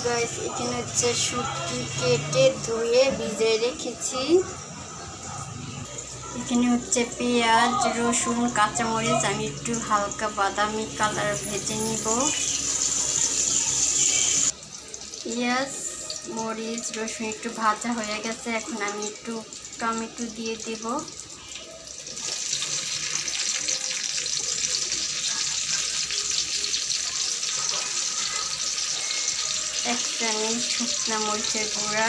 Guys, এখানে হচ্ছে শুটকি কেটে ধুয়ে ভিজিয়ে রেখেছি। এখানে হচ্ছে পেঁয়াজ, রসুন, কাঁচামরিচ আমি একটু হালকা বাদামি কালার ভেজে নিব। পেঁয়াজ, মরিচ, রসুন একটু ভাজা হয়ে গেছে। এখন আমি একটু টমেটো দিয়ে দেব। এক চামচ শুকনা মরিচের গুঁড়া,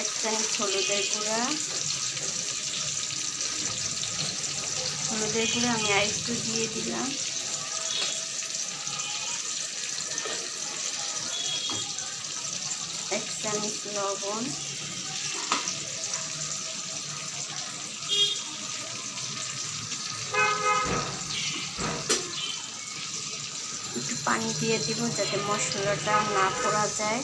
এক চামচ হলুদের গুঁড়া। হলুদের গুঁড়া আমি আর একটু দিয়ে দিলাম। এক চামচ লবণ, একটু পানি দিয়ে দিব যাতে মশলাটা না পোড়া যায়।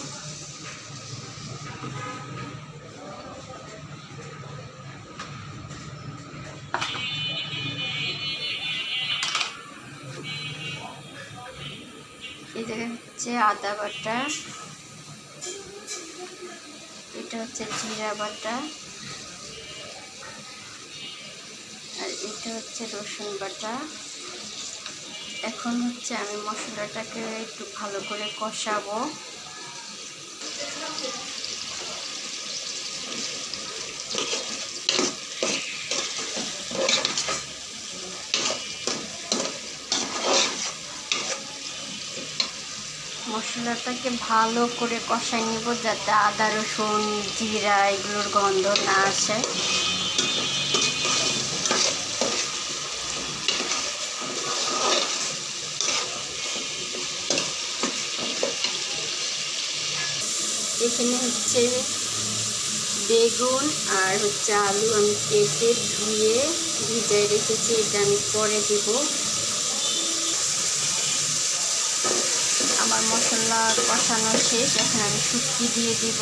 এই জায়গায় হচ্ছে আদা বাটা, এটা হচ্ছে জিরা বাটা, আর এটা হচ্ছে রসুন বাটা। এখন হচ্ছে আমি মশলাটাকে একটু ভালো করে কষাবো। মশলাটাকে ভালো করে কষাই নিব যাতে আদা, রসুন, জিরা এগুলোর গন্ধ না আসে। এখানে হচ্ছে বেগুন আর হচ্ছে আলু আমি কেটে ধুয়ে ভিজিয়ে রেখেছি, এটা আমি পরে দিব। আমার মশলা কষানো শেষ, এখন আমি শুটকি দিয়ে দিব।